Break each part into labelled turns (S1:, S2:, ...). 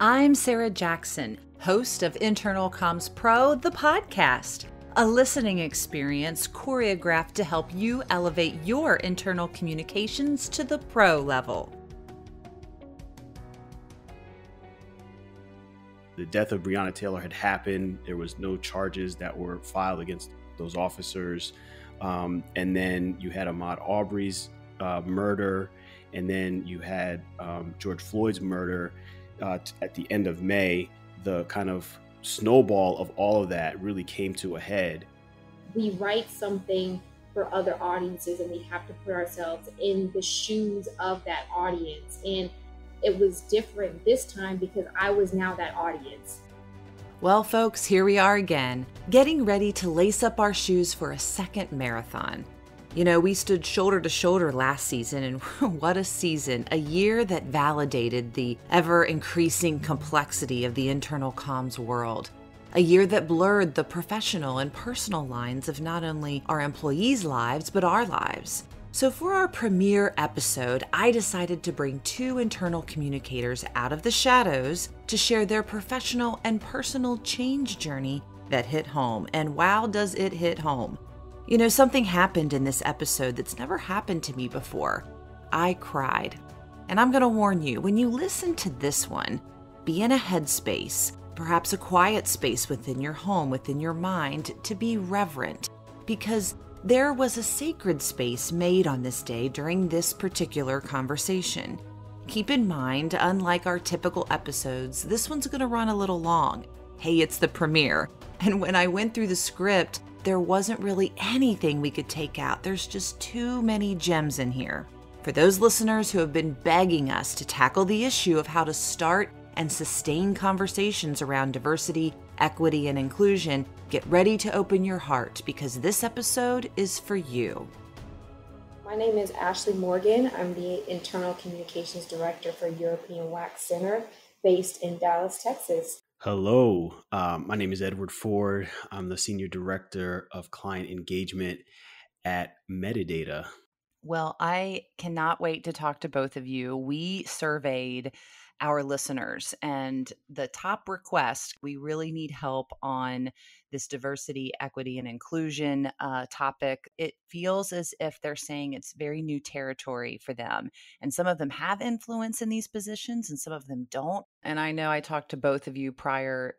S1: I'm Sarah Jackson, host of Internal Comms Pro, the podcast, a listening experience choreographed to help you elevate your internal communications to the pro level.
S2: The death of Breonna Taylor had happened. There was no charges that were filed against those officers. And then you had Ahmaud Arbery's murder. And then you had George Floyd's murder at the end of May. The kind of snowball of all of that really came to a head.
S3: We write something for other audiences, and we have to put ourselves in the shoes of that audience. And it was different this time because I was now that audience.
S1: Well, folks, here we are again, getting ready to lace up our shoes for a second marathon. You know, we stood shoulder to shoulder last season, and what a season, a year that validated the ever-increasing complexity of the internal comms world. A year that blurred the professional and personal lines of not only our employees' lives, but our lives. So for our premiere episode, I decided to bring two internal communicators out of the shadows to share their professional and personal change journey that hit home. And wow, does it hit home. You know, something happened in this episode that's never happened to me before. I cried. And I'm going to warn you, when you listen to this one, be in a headspace, perhaps a quiet space within your home, within your mind, to be reverent, because there was a sacred space made on this day during this particular conversation. Keep in mind, unlike our typical episodes, this one's going to run a little long. Hey, it's the premiere. And when I went through the script, there wasn't really anything we could take out. There's just too many gems in here. For those listeners who have been begging us to tackle the issue of how to start and sustain conversations around diversity, equity, and inclusion, get ready to open your heart because this episode is for you.
S3: My name is Ashley Morgan. I'm the Internal Communications Director for European Wax Center based in Dallas, Texas.
S2: Hello, my name is Edward Ford. I'm the Senior Director of Client Engagement at Metadata.
S1: Well, I cannot wait to talk to both of you. We surveyed our listeners, and the top request, we really need help on this diversity, equity, and inclusion topic. It feels as if they're saying it's very new territory for them. And some of them have influence in these positions and some of them don't. And I know I talked to both of you prior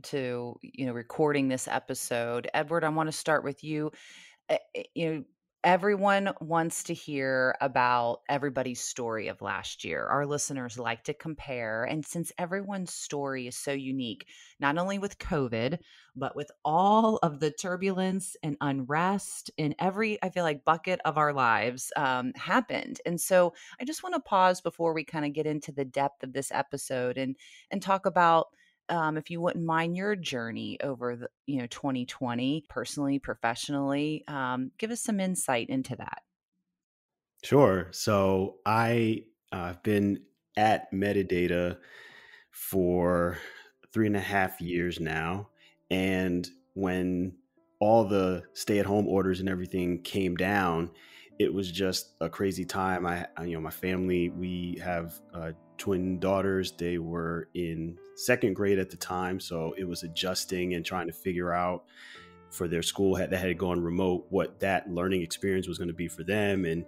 S1: to, recording this episode. Edward, I want to start with you. uh, Everyone wants to hear about everybody's story of last year. Our listeners like to compare. And since everyone's story is so unique, not only with COVID, but with all of the turbulence and unrest in every, I feel like, bucket of our lives happened. And so I just want to pause before we kind of get into the depth of this episode and talk about if you wouldn't mind your journey over the 2020, personally, professionally, give us some insight into that.
S2: Sure. So I've been at Metadata for 3.5 years now. And when all the stay-at-home orders and everything came down, it was just a crazy time. My family, we have twin daughters. They were in second grade at the time, so it was adjusting and trying to figure out for their school that had gone remote what that learning experience was going to be for them, and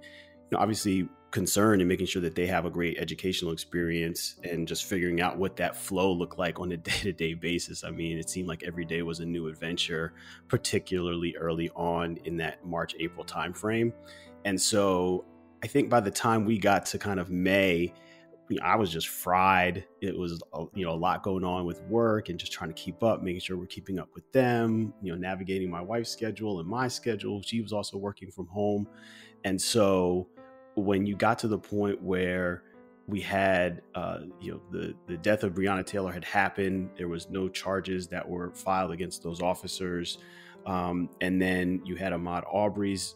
S2: obviously concerned and making sure that they have a great educational experience and just figuring out what that flow looked like on a day-to-day basis. I mean, it seemed like every day was a new adventure, particularly early on in that March-April timeframe. And so I think by the time we got to kind of May, I was just fried. It was, a lot going on with work and just trying to keep up, making sure we're keeping up with them, navigating my wife's schedule and my schedule. She was also working from home. And so when you got to the point where we had, the death of Breonna Taylor had happened, there was no charges that were filed against those officers. And then you had Ahmaud Arbery's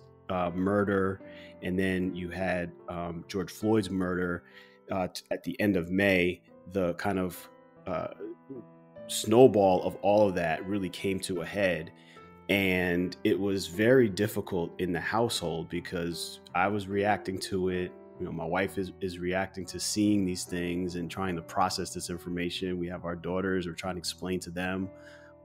S2: murder. And then you had George Floyd's murder at the end of May. The kind of snowball of all of that really came to a head. And it was very difficult in the household because I was reacting to it. my wife is reacting to seeing these things and trying to process this information. We have our daughters, we're trying to explain to them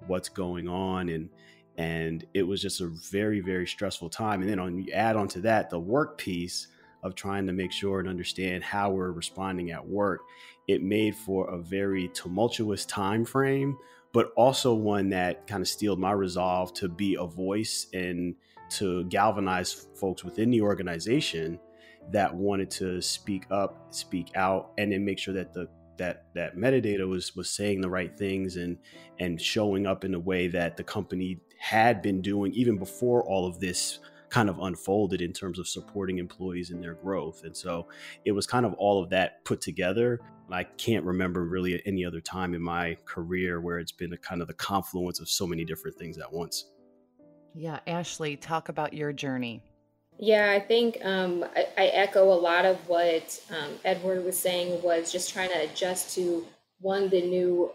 S2: what's going on. And it was just a very, very stressful time. And then you add on to that the work piece of trying to make sure and understand how we're responding at work. It made for a very tumultuous time frame, but also one that kind of steeled my resolve to be a voice and to galvanize folks within the organization that wanted to speak up, speak out, and then make sure that that metadata was saying the right things and showing up in a way that the company had been doing even before all of this kind of unfolded in terms of supporting employees in their growth. And so it was kind of all of that put together. And I can't remember really any other time in my career where it's been a kind of the confluence of so many different things at once.
S1: Yeah, Ashley, talk about your journey.
S3: Yeah, I think I echo a lot of what Edward was saying, was just trying to adjust to the new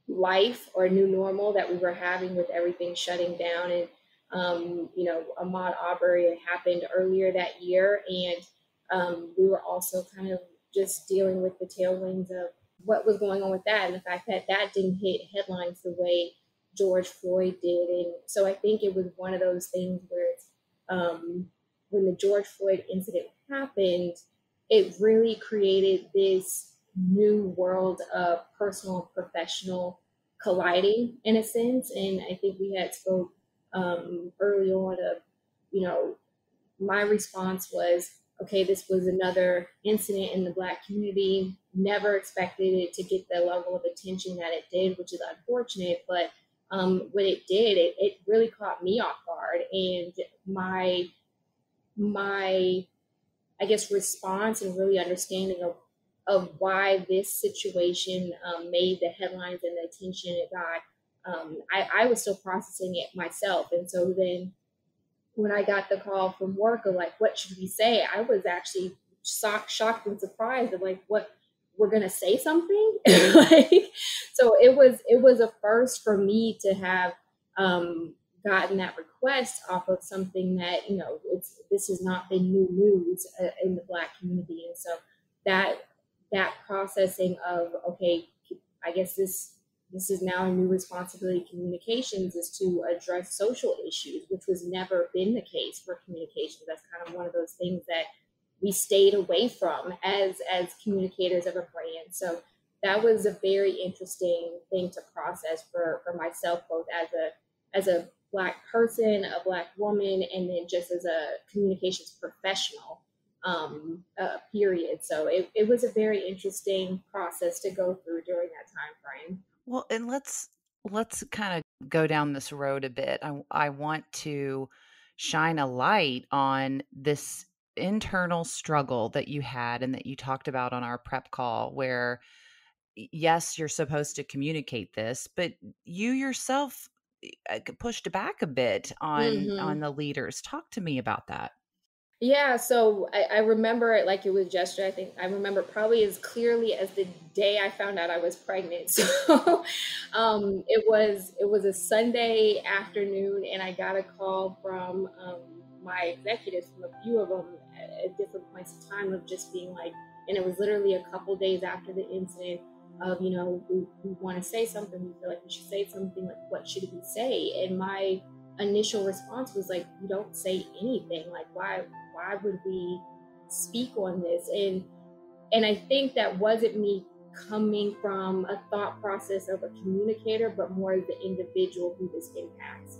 S3: life or new normal that we were having with everything shutting down. And Ahmaud Arbery had happened earlier that year, and we were also kind of just dealing with the tailwinds of what was going on with that, and the fact that that didn't hit headlines the way George Floyd did. And so I think it was one of those things where it's, when the George Floyd incident happened, it really created this new world of personal and professional colliding in a sense. And I think we had spoke early on of, my response was, okay, this was another incident in the Black community. Never expected it to get the level of attention that it did, which is unfortunate. But when it did, it really caught me off guard. And my I guess response and really understanding of why this situation made the headlines and the attention it got, I was still processing it myself. And so then when I got the call from work of like, what should we say? I was actually shocked and surprised of like, what, we're going to say something? Like, so it was a first for me to have gotten that request off of something that, this has not been new news in the Black community. And so that processing of, okay, I guess this is now a new responsibility. Communications is to address social issues, which was never been the case for communications. That's kind of one of those things that we stayed away from as communicators of a brand. So that was a very interesting thing to process for myself, both as a Black person, a Black woman, and then just as a communications professional, period. So it was a very interesting process to go through during that time frame.
S1: Well, and let's kind of go down this road a bit. I want to shine a light on this internal struggle that you had and that you talked about on our prep call, where yes, you're supposed to communicate this, but you yourself pushed back a bit on the leaders. Talk to me about that.
S3: Yeah, so I remember it like it was yesterday. I think I remember probably as clearly as the day I found out I was pregnant. So it was a Sunday afternoon, and I got a call from my executives, from a few of them at different points in time, of just being like, and it was literally a couple days after the incident of, we want to say something. We feel like we should say something. Like, what should we say? And my initial response was like, we don't say anything. Like, why would we speak on this? And I think that wasn't me coming from a thought process of a communicator, but more as the individual who this impacts.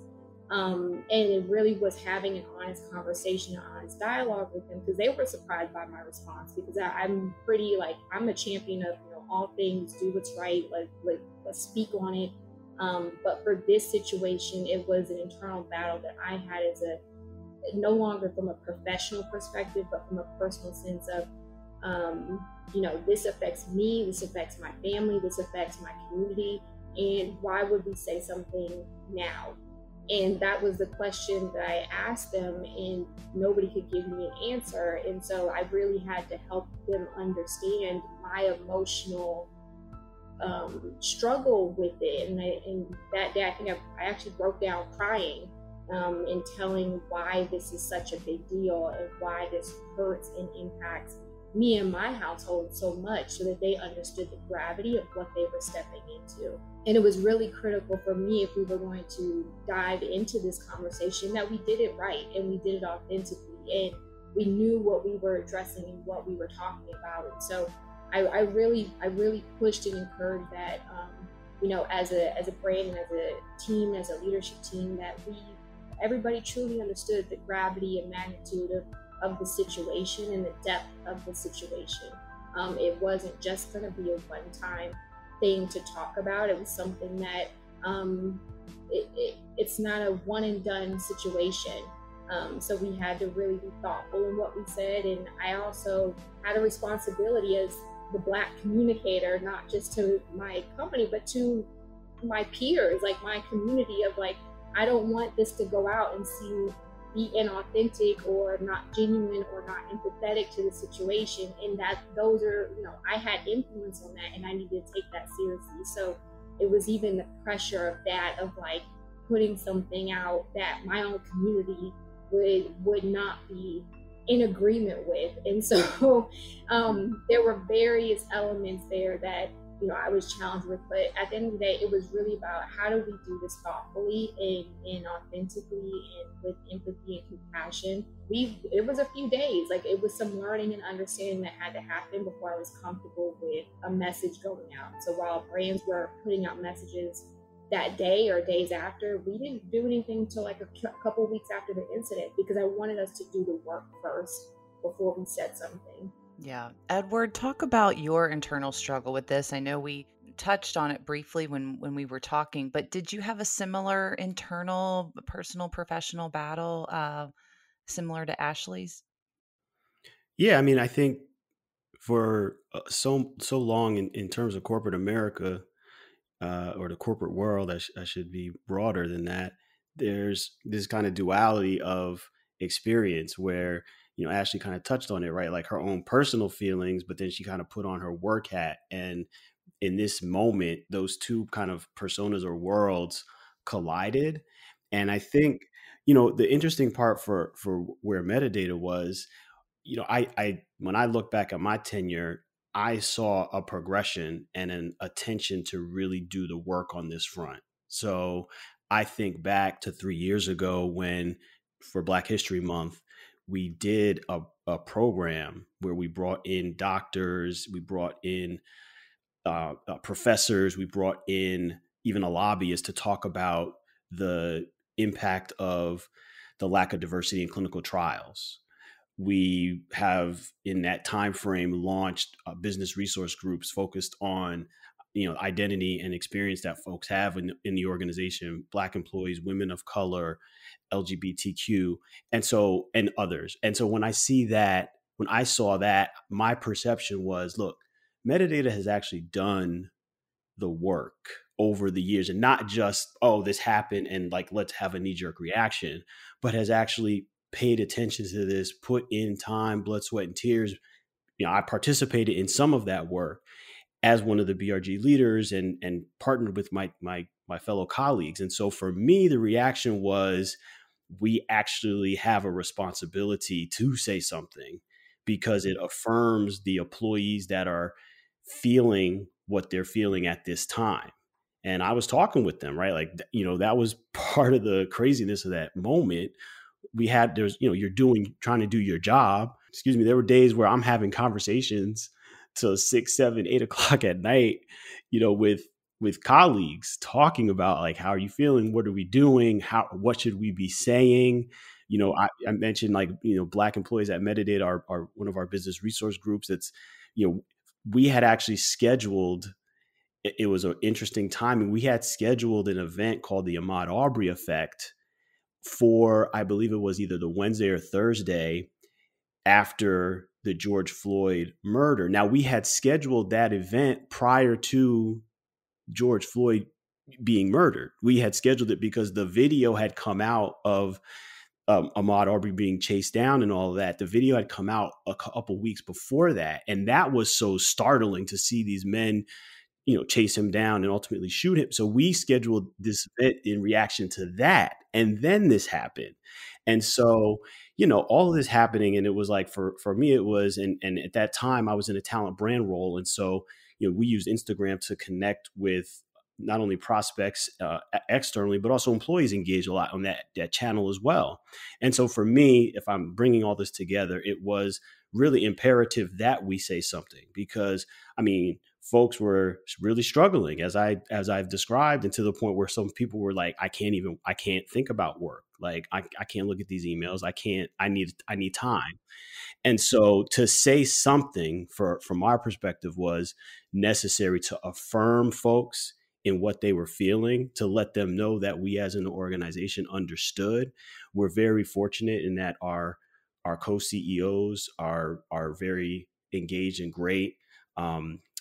S3: And it really was having an honest conversation, an honest dialogue with them, because they were surprised by my response, because I'm pretty, like, I'm a champion of, all things, do what's right, let's speak on it. But for this situation, it was an internal battle that I had as no longer from a professional perspective, but from a personal sense of, this affects me, this affects my family, this affects my community, and why would we say something now? And that was the question that I asked them, and nobody could give me an answer. And so I really had to help them understand my emotional struggle with it. And that day, I think I actually broke down crying in telling why this is such a big deal and why this hurts and impacts me and my household so much, so that they understood the gravity of what they were stepping into. And it was really critical for me, if we were going to dive into this conversation, that we did it right and we did it authentically, and we knew what we were addressing and what we were talking about. And so I really pushed and encouraged that, as a brand and as a team, as a leadership team, that everybody truly understood the gravity and magnitude of the situation and the depth of the situation. It wasn't just going to be a one-time thing to talk about. It was something that it's not a one and done situation. So we had to really be thoughtful in what we said. And I also had a responsibility as the Black communicator, not just to my company, but to my peers, like my community, of like, I don't want this to go out and be inauthentic or not genuine or not empathetic to the situation. And that those are, I had influence on that, and I needed to take that seriously. So it was even the pressure of that, of like putting something out that my own community would not be in agreement with. And so there were various elements there that I was challenged with, but at the end of the day, it was really about how do we do this thoughtfully and authentically and with empathy and compassion. It was a few days, like it was some learning and understanding that had to happen before I was comfortable with a message going out. So while brands were putting out messages that day or days after, we didn't do anything until like a couple of weeks after the incident, because I wanted us to do the work first before we said something.
S1: Yeah. Edward, talk about your internal struggle with this. I know we touched on it briefly when we were talking, but did you have a similar internal, personal, professional battle similar to Ashley's?
S2: Yeah, I mean, I think for so long in terms of corporate America, or the corporate world, I should be broader than that. There's this kind of duality of experience where, Ashley kind of touched on it, right? Like her own personal feelings, but then she kind of put on her work hat. And in this moment, those two kind of personas or worlds collided. And I think, the interesting part for where metadata was, I when I look back at my tenure, I saw a progression and an attention to really do the work on this front. So I think back to 3 years ago when, for Black History Month, we did a program where we brought in doctors, we brought in professors, we brought in even a lobbyist to talk about the impact of the lack of diversity in clinical trials. We have in that time frame launched business resource groups focused on identity and experience that folks have in the organization, Black employees, women of color, LGBTQ, and others. And so when I saw that, my perception was, look, metadata has actually done the work over the years, and not just, oh, this happened and like, let's have a knee-jerk reaction, but has actually paid attention to this, put in time, blood, sweat, and tears. I participated in some of that work as one of the BRG leaders and partnered with my fellow colleagues. And so for me, the reaction was, we actually have a responsibility to say something, because it affirms the employees that are feeling what they're feeling at this time. And I was talking with them, right? Like, that was part of the craziness of that moment. You're trying to do your job. Excuse me. There were days where I'm having conversations till 6, 7, 8 o'clock at night, with colleagues, talking about like, how are you feeling? What are we doing? What should we be saying? I mentioned, like, Black employees at Metadata are one of our business resource groups. That's, we had actually scheduled, it was an interesting timing. We had scheduled an event called the Ahmaud Arbery Effect for, I believe it was either the Wednesday or Thursday after the George Floyd murder. Now, we had scheduled that event prior to George Floyd being murdered. We had scheduled it because the video had come out of Ahmaud Arbery being chased down and all of that. The video had come out a couple weeks before that. And that was so startling to see these men, chase him down and ultimately shoot him. So we scheduled this event in reaction to that. And then this happened. And so, all of this happening, and it was like, for me, it was, and at that time I was in a talent brand role. And so, we used Instagram to connect with not only prospects externally, but also employees engage a lot on that channel as well. And so for me, if I'm bringing all this together, it was really imperative that we say something, because I mean, folks were really struggling, as I've described, and to the point where some people were like, I can't think about work. Like I can't look at these emails. I need time. And so to say something from our perspective was necessary to affirm folks in what they were feeling, to let them know that we as an organization understood. We're very fortunate in that our co-CEOs are very engaged and great.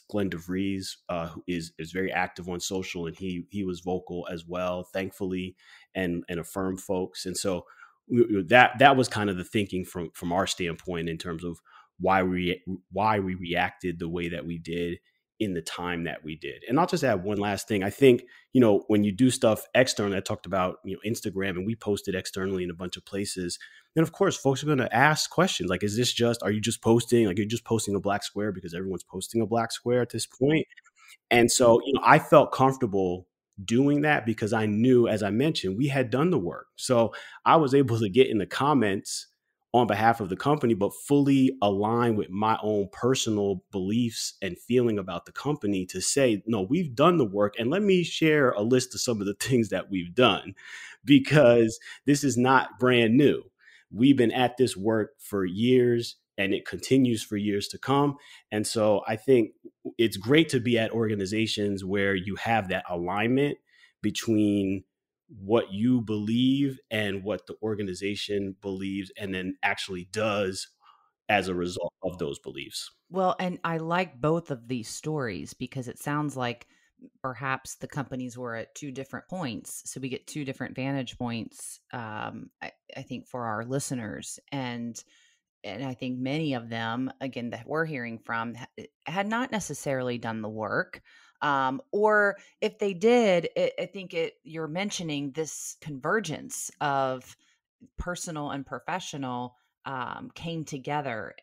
S2: Glenn DeVries who is very active on social, and he was vocal as well, thankfully, and affirmed folks. And so that was kind of the thinking from our standpoint in terms of why we reacted the way that we did in the time that we did. And I'll just add one last thing. I think, when you do stuff externally, I talked about, Instagram, and we posted externally in a bunch of places. And of course, folks are going to ask questions like, are you just posting, like you're just posting a black square because everyone's posting a black square at this point? And so, I felt comfortable doing that because I knew, as I mentioned, we had done the work. So I was able to get in the comments on behalf of the company, but fully align with my own personal beliefs and feeling about the company to say, no, we've done the work. And let me share a list of some of the things that we've done, because this is not brand new. We've been at this work for years, and it continues for years to come. And so I think it's great to be at organizations where you have that alignment between what you believe and what the organization believes and then actually does as a result of those beliefs.
S1: Well, and I like both of these stories because it sounds like perhaps the companies were at two different points. So we get two different vantage points, I think, for our listeners. And I think many of them, again, that we're hearing from, had not necessarily done the work. Or if they did, I think you're mentioning this convergence of personal and professional came together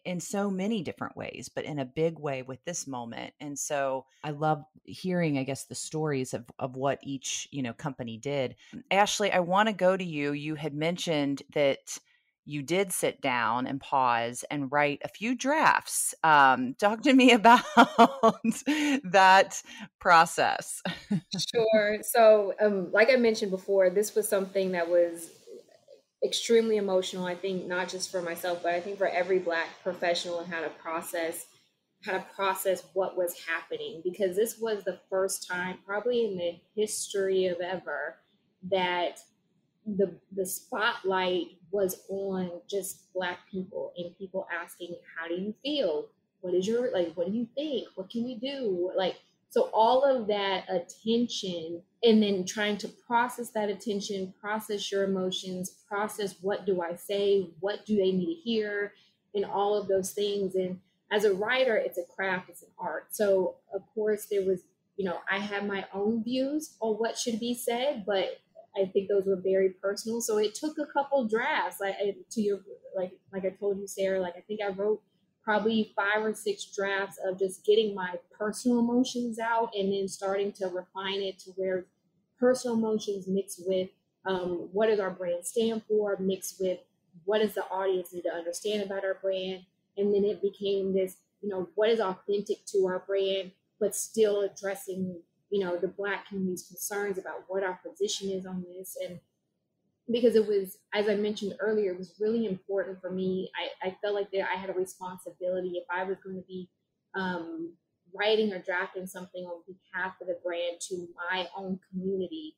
S1: in so many different ways, but in a big way with this moment. And so I love hearing, I guess, the stories of what each, company did. Ashley, I want to go to you. You had mentioned that you did sit down and pause and write a few drafts. Talk to me about that process.
S3: Sure. So, like I mentioned before, this was something that was extremely emotional. I think not just for myself, but I think for every Black professional, and how to process what was happening, because this was the first time, probably in the history of ever, that the spotlight was on just Black people, and people asking, how do you feel? What is your, like, what do you think? What can we do? Like, so all of that attention, and then trying to process that attention, process your emotions, process, what do I say? What do they need to hear? And all of those things. And as a writer, it's a craft, it's an art. So of course there was, I have my own views on what should be said, but I think those were very personal. So it took a couple drafts. Like I told you, Sarah, like I think I wrote probably 5 or 6 drafts of just getting my personal emotions out, and then starting to refine it to where personal emotions mixed with what does our brand stand for, mixed with what does the audience need to understand about our brand. And then it became this, what is authentic to our brand, but still addressing, the Black community's concerns about what our position is on this. And because it was, as I mentioned earlier, it was really important for me. I felt like I had a responsibility, if I was going to be writing or drafting something on behalf of the brand to my own community,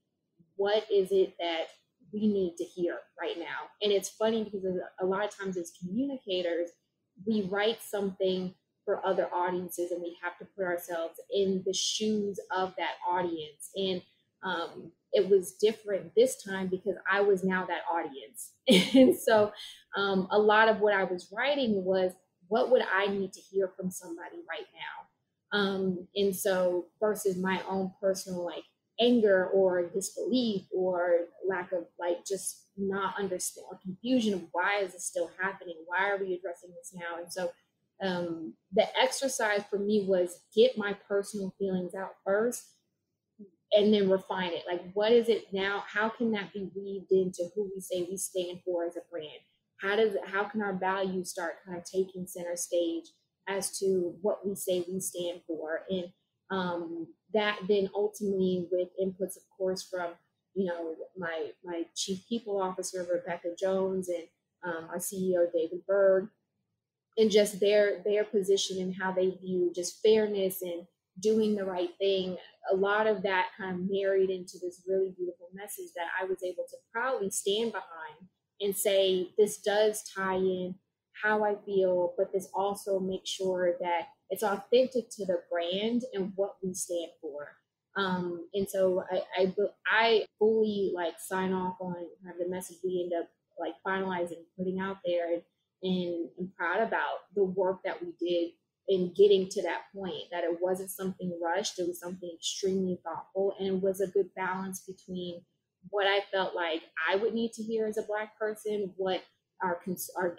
S3: what is it that we need to hear right now? And it's funny because a lot of times as communicators, we write something for other audiences, and we have to put ourselves in the shoes of that audience. And it was different this time because I was now that audience. And so a lot of what I was writing was, what would I need to hear from somebody right now? And so versus my own personal like anger or disbelief or lack of like just not understand or confusion of why is this still happening? Why are we addressing this now? And so the exercise for me was get my personal feelings out first and then refine it. Like, what is it now? How can that be weaved into who we say we stand for as a brand? How can our values start kind of taking center stage as to what we say we stand for? And that then ultimately with inputs, of course, from my chief people officer Rebecca Jones and our CEO David Berg, and just their position and how they view just fairness and doing the right thing. A lot of that kind of married into this really beautiful message that I was able to proudly stand behind and say, this does tie in how I feel, but this also makes sure that it's authentic to the brand and what we stand for. And so I fully like sign off on kind of the message we end up like finalizing, putting out there, and I'm proud about the work that we did in getting to that point, that it wasn't something rushed, it was something extremely thoughtful, and it was a good balance between what I felt like I would need to hear as a Black person, what our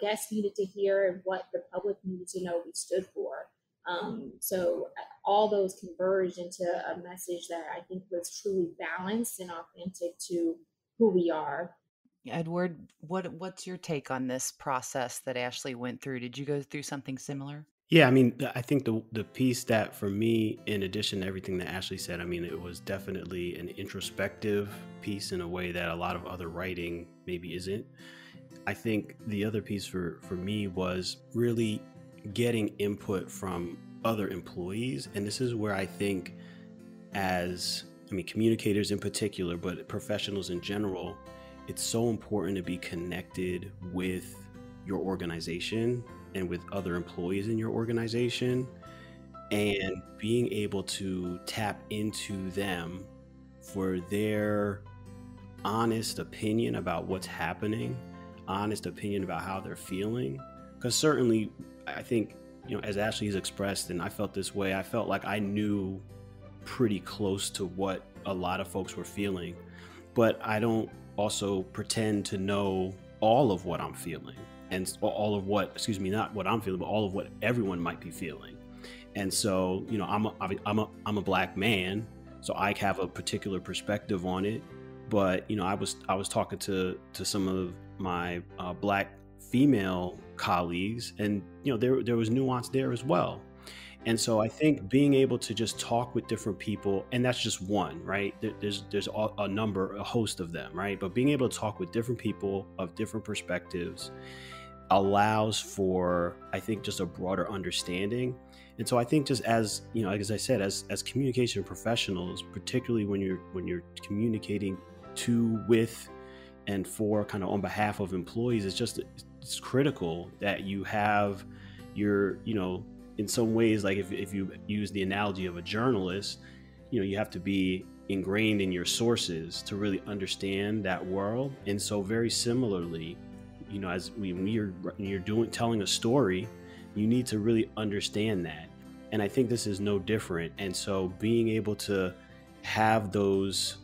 S3: guests needed to hear, and what the public needed to know we stood for. So all those converged into a message that I think was truly balanced and authentic to who we are.
S1: Edward, what's your take on this process that Ashley went through? Did you go through something similar?
S2: Yeah, I mean, I think the piece that for me, in addition to everything that Ashley said, I mean, it was definitely an introspective piece in a way that a lot of other writing maybe isn't. I think the other piece for me was really getting input from other employees. And this is where I think communicators in particular, but professionals in general, it's so important to be connected with your organization and with other employees in your organization, and being able to tap into them for their honest opinion about what's happening, honest opinion about how they're feeling. Because certainly, I think, as Ashley has expressed, and I felt this way, I felt like I knew pretty close to what a lot of folks were feeling, but I don't also pretend to know all of what I'm feeling, and all of what, not what I'm feeling, but all of what everyone might be feeling. And so, I'm a Black man, so I have a particular perspective on it. But I was talking to some of my Black female colleagues, and there was nuance there as well. And so I think being able to just talk with different people, and that's just one, right? There's a host of them, right? But being able to talk with different people of different perspectives allows for, I think, just a broader understanding. And so I think, just as like as I said, as communication professionals, particularly when you're communicating to, with, and for kind of on behalf of employees, it's critical that you have your, in some ways, like if you use the analogy of a journalist, you have to be ingrained in your sources to really understand that world. And so very similarly, when you're telling a story, you need to really understand that. And I think this is no different. And so being able to have those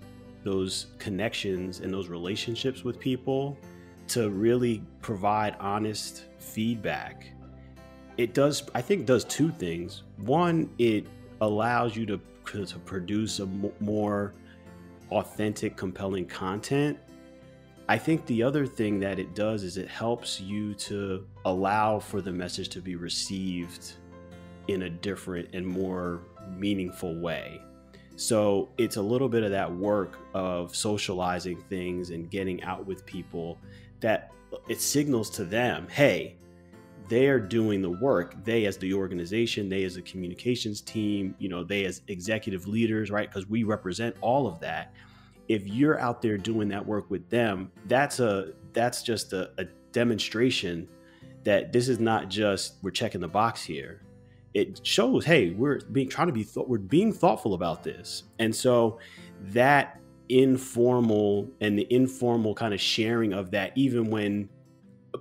S2: connections and those relationships with people to really provide honest feedback, I think does two things. One, it allows you to produce a more authentic, compelling content. I think the other thing that it does is it helps you to allow for the message to be received in a different and more meaningful way. So it's a little bit of that work of socializing things and getting out with people, that it signals to them, hey, they're doing the work. They as the organization, they as a communications team, they as executive leaders, right? Because we represent all of that. If you're out there doing that work with them, that's just a demonstration that this is not just we're checking the box here. It shows, hey, we're being thoughtful about this. And so that informal kind of sharing of that, even when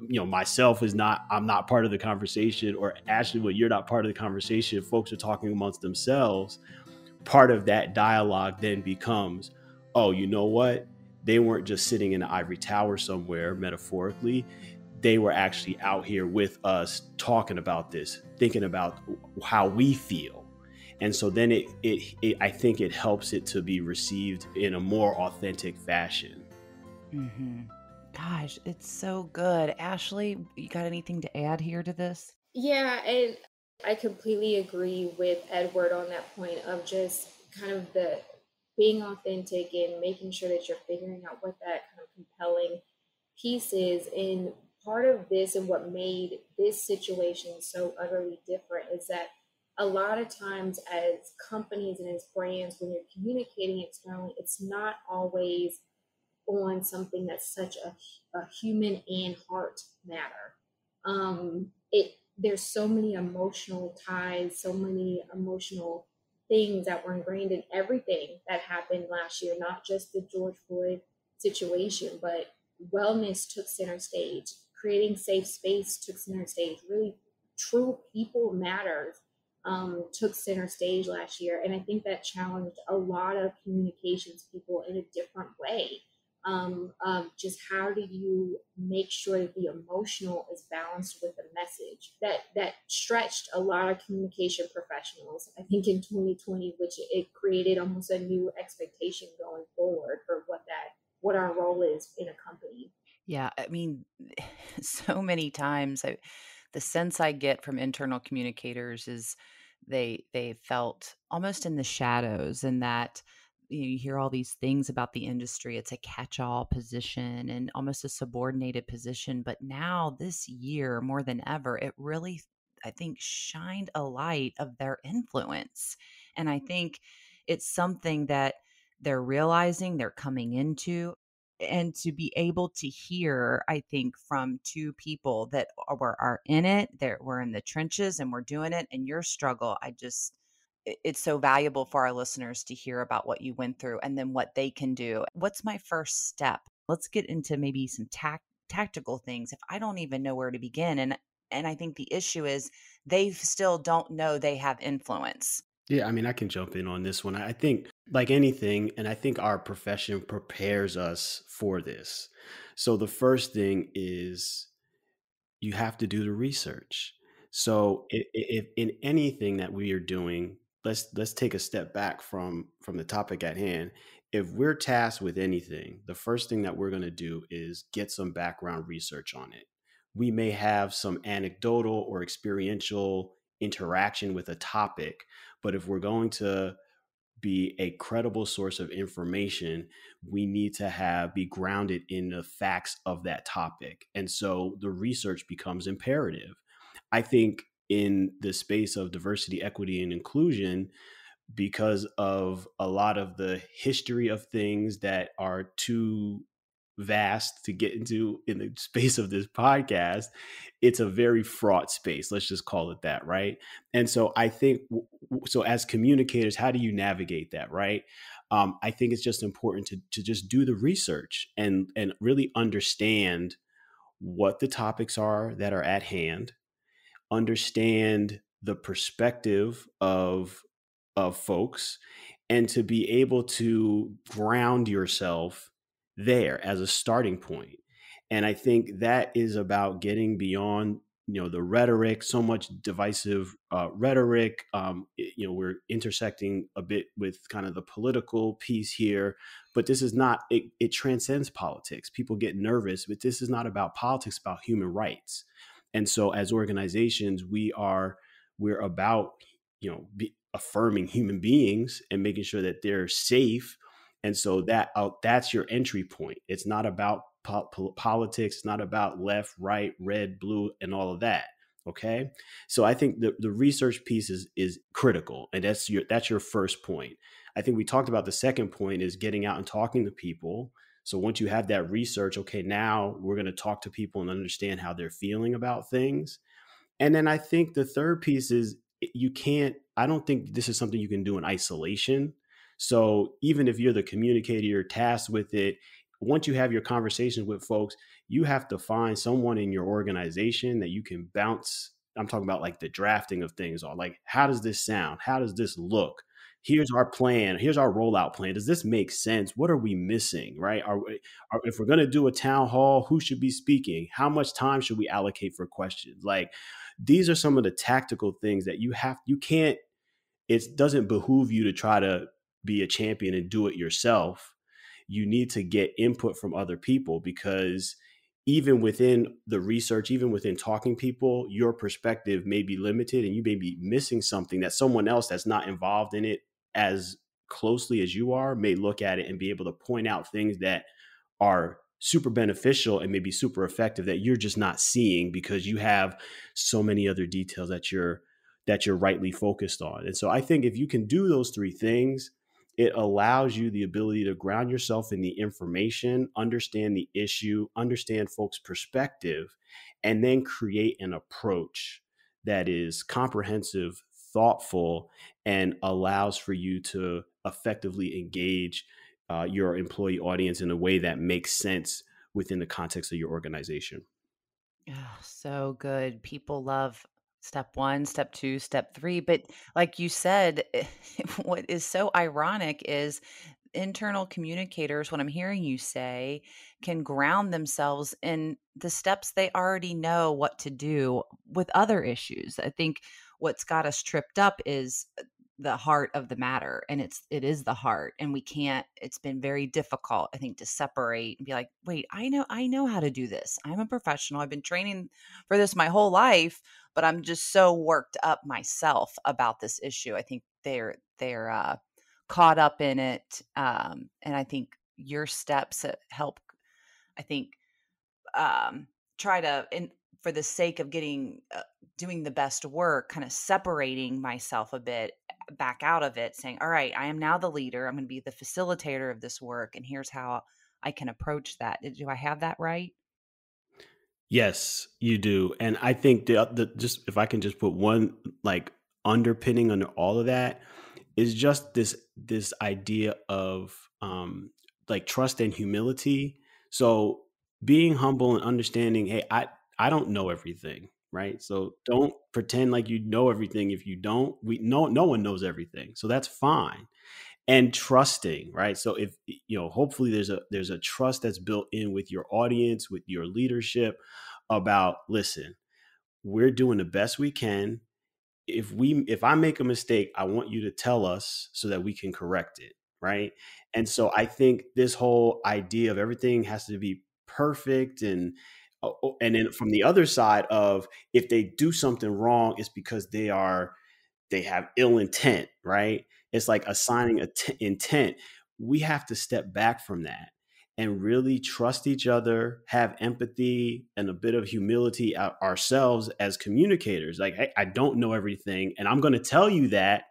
S2: myself is not, I'm not part of the conversation, or Ashley, when you're not part of the conversation, folks are talking amongst themselves. Part of that dialogue then becomes, oh, you know what? They weren't just sitting in an ivory tower somewhere, metaphorically. They were actually out here with us talking about this, thinking about how we feel. And so then I think it helps it to be received in a more authentic fashion.
S1: Mm-hmm. Gosh, it's so good. Ashley, you got anything to add here to this?
S3: Yeah, and I completely agree with Edward on that point of just kind of the being authentic and making sure that you're figuring out what that kind of compelling piece is. And part of this and what made this situation so utterly different is that a lot of times as companies and as brands, when you're communicating externally, it's not always on something that's such a human and heart matter. It There's so many emotional ties, so many emotional things that were ingrained in everything that happened last year, not just the George Floyd situation, but wellness took center stage, creating safe space took center stage, really true people matters took center stage last year. And I think that challenged a lot of communications people in a different way. Just how do you make sure that the emotional is balanced with the message that stretched a lot of communication professionals, I think, in 2020, which it created almost a new expectation going forward for what our role is in a company.
S1: Yeah, I mean, so many times the sense I get from internal communicators is they felt almost in the shadows, and that you hear all these things about the industry. It's a catch-all position and almost a subordinated position. But now this year, more than ever, it really, I think, shined a light of their influence. And I think it's something that they're realizing, they're coming into, and to be able to hear, I think, from two people that are in it, that we're in the trenches and we're doing it, and your struggle, it's so valuable for our listeners to hear about what you went through and then what they can do. What's my first step? Let's get into maybe some tactical things if I don't even know where to begin. And I think the issue is they still don't know they have influence.
S2: Yeah, I mean, I can jump in on this one. I think, like anything, and I think our profession prepares us for this. So the first thing is you have to do the research. So if in anything that we are doing, let's take a step back from the topic at hand. If we're tasked with anything, the first thing that we're going to do is get some background research on it. We may have some anecdotal or experiential interaction with a topic, but if we're going to be a credible source of information, we need to be grounded in the facts of that topic. And so the research becomes imperative. I think in the space of diversity, equity, and inclusion, because of a lot of the history of things that are too vast to get into in the space of this podcast, it's a very fraught space. Let's just call it that, right? And so I think, so as communicators, how do you navigate that, right? I think it's just important to just do the research and really understand what the topics are that are at hand, understand the perspective of folks, and to be able to ground yourself there as a starting point. And I think that is about getting beyond the rhetoric, so much divisive rhetoric. We're intersecting a bit with kind of the political piece here, but this is not, it transcends politics. People get nervous, but this is not about politics, about human rights. And so as organizations, we're about affirming human beings and making sure that they're safe. And so that's your entry point. It's not about politics. It's not about left, right, red, blue, and all of that. Okay. So I think the research piece is critical. And that's your first point. I think we talked about the second point is getting out and talking to people. So once you have that research, okay, now we're going to talk to people and understand how they're feeling about things. And then I think the third piece is I don't think this is something you can do in isolation. So even if you're the communicator, you're tasked with it, once you have your conversations with folks, you have to find someone in your organization that you can bounce. I'm talking about like the drafting of things on, like, how does this sound? How does this look? Here's our plan. Here's our rollout plan. Does this make sense? What are we missing? Right? If we're going to do a town hall, who should be speaking? How much time should we allocate for questions? Like, these are some of the tactical things that you can't, it doesn't behoove you to try to be a champion and do it yourself. You need to get input from other people, because even within the research, even within talking people, your perspective may be limited and you may be missing something that someone else that's not involved in it as closely as you are may look at it and be able to point out things that are super beneficial and maybe super effective that you're just not seeing because you have so many other details that you're rightly focused on. And so I think if you can do those three things, it allows you the ability to ground yourself in the information, understand the issue, understand folks' perspective, and then create an approach that is comprehensive, thoughtful, and allows for you to effectively engage your employee audience in a way that makes sense within the context of your organization.
S1: Oh, so good. People love step one, step two, step three. But like you said, what is so ironic is internal communicators, what I'm hearing you say, can ground themselves in the steps they already know what to do with other issues. I think what's got us tripped up is the heart of the matter, and it is the heart, and we can't, it's been very difficult, I think, to separate and be like, wait, I know how to do this. I'm a professional. I've been training for this my whole life, but I'm just so worked up myself about this issue. I think they're caught up in it. And I think your steps help, I think, try to, and for the sake of getting, doing the best work, kind of separating myself a bit back out of it, saying, all right, I am now the leader. I'm going to be the facilitator of this work. And here's how I can approach that. Do I have that right?
S2: Yes, you do. And I think the just if I can just put one like underpinning under all of that is just this idea of like trust and humility. So being humble and understanding, hey, I don't know everything, right? So don't pretend like you know everything if you don't. We no one knows everything. So that's fine. And trusting, right? So if hopefully there's a trust that's built in with your audience, with your leadership about, listen, we're doing the best we can. If I make a mistake, I want you to tell us so that we can correct it, right? And so I think this whole idea of everything has to be perfect, and then from the other side of, if they do something wrong, it's because they have ill intent, right? It's like assigning intent. We have to step back from that and really trust each other, have empathy and a bit of humility ourselves as communicators. Like, hey, I don't know everything, and I'm going to tell you that,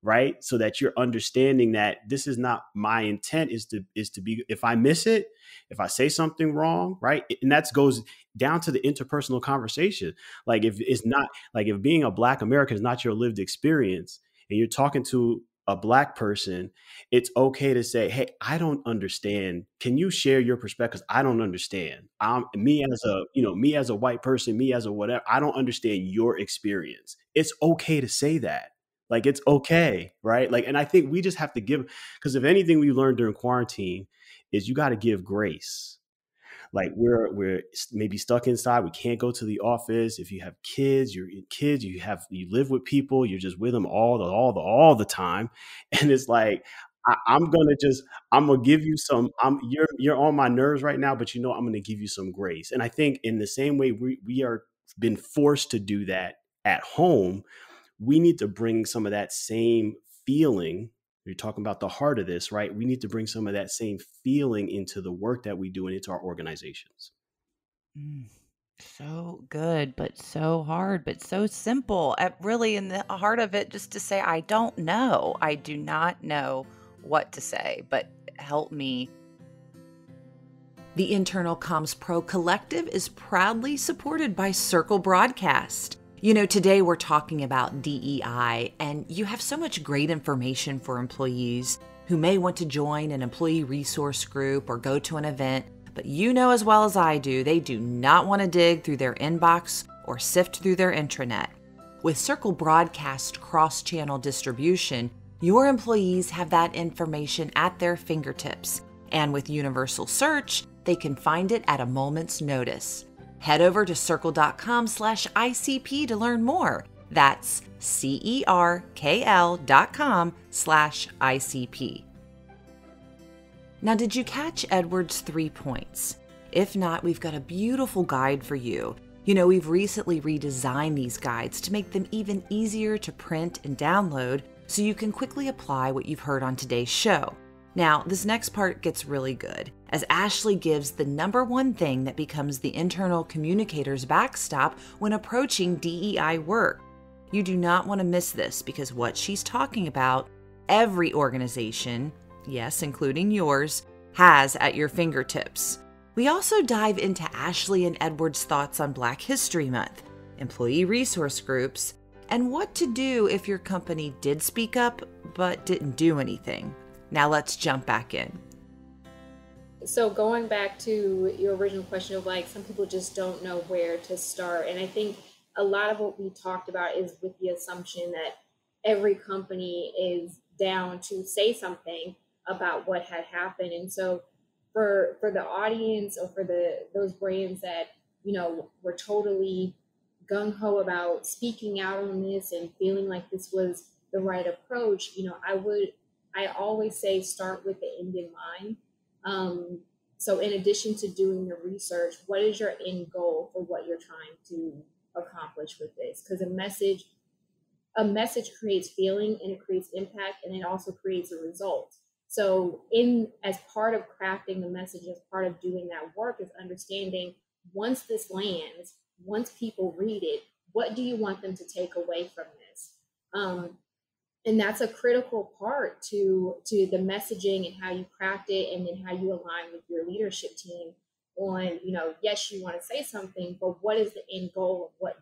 S2: right? So that you're understanding that this is not my intent, is to be, if I miss it, if I say something wrong, right? And that goes down to the interpersonal conversation. Like, if it's not, like, if being a Black American is not your lived experience and you're talking to a Black person, it's okay to say, hey, I don't understand. Can you share your perspectives? I don't understand. Me as a white person, me as a whatever, I don't understand your experience. It's okay to say that. Like, it's okay, right? Like, and I think we just have to give, because if anything we learned during quarantine is you got to give grace. Like, we're maybe stuck inside. We can't go to the office. If you have kids, you live with people. You're just with them all the time, and it's like, I'm gonna give you some. You're on my nerves right now, but I'm gonna give you some grace. And I think in the same way we are been forced to do that at home, we need to bring some of that same feeling. You're talking about the heart of this, right? We need to bring some of that same feeling into the work that we do and into our organizations.
S1: Mm, so good, but so hard, but so simple. Really, in the heart of it, just to say, I don't know. I do not know what to say, but help me. The Internal Comms Pro Collective is proudly supported by Circle Broadcast. You know, today we're talking about DEI, and you have so much great information for employees who may want to join an employee resource group or go to an event, but you know as well as I do, they do not want to dig through their inbox or sift through their intranet. With Circle Broadcast cross-channel distribution, your employees have that information at their fingertips, and with universal search, they can find it at a moment's notice. Head over to circle.com/ICP to learn more. That's CERKL.com/ICP. Now, did you catch Edward's 3 points? If not, we've got a beautiful guide for you. You know, we've recently redesigned these guides to make them even easier to print and download so you can quickly apply what you've heard on today's show. Now, this next part gets really good, as Ashley gives the number one thing that becomes the internal communicator's backstop when approaching DEI work. You do not want to miss this, because what she's talking about, every organization, yes, including yours, has at your fingertips. We also dive into Ashley and Edward's thoughts on Black History Month, employee resource groups, and what to do if your company did speak up but didn't do anything. Now let's jump back in.
S3: So going back to your original question of like, some people just don't know where to start. And I think a lot of what we talked about is with the assumption that every company is down to say something about what had happened. And so for the audience, or for those brands that, you know, were totally gung-ho about speaking out on this and feeling like this was the right approach, you know, I always say start with the end in mind. So in addition to doing the research, what is your end goal for what you're trying to accomplish with this? Because a message creates feeling, and it creates impact, and it also creates a result. So as part of crafting the message, as part of doing that work, is understanding, once this lands, once people read it, what do you want them to take away from this? And that's a critical part to the messaging and how you craft it, and then how you align with your leadership team on, you know, yes, you want to say something, but what is the end goal of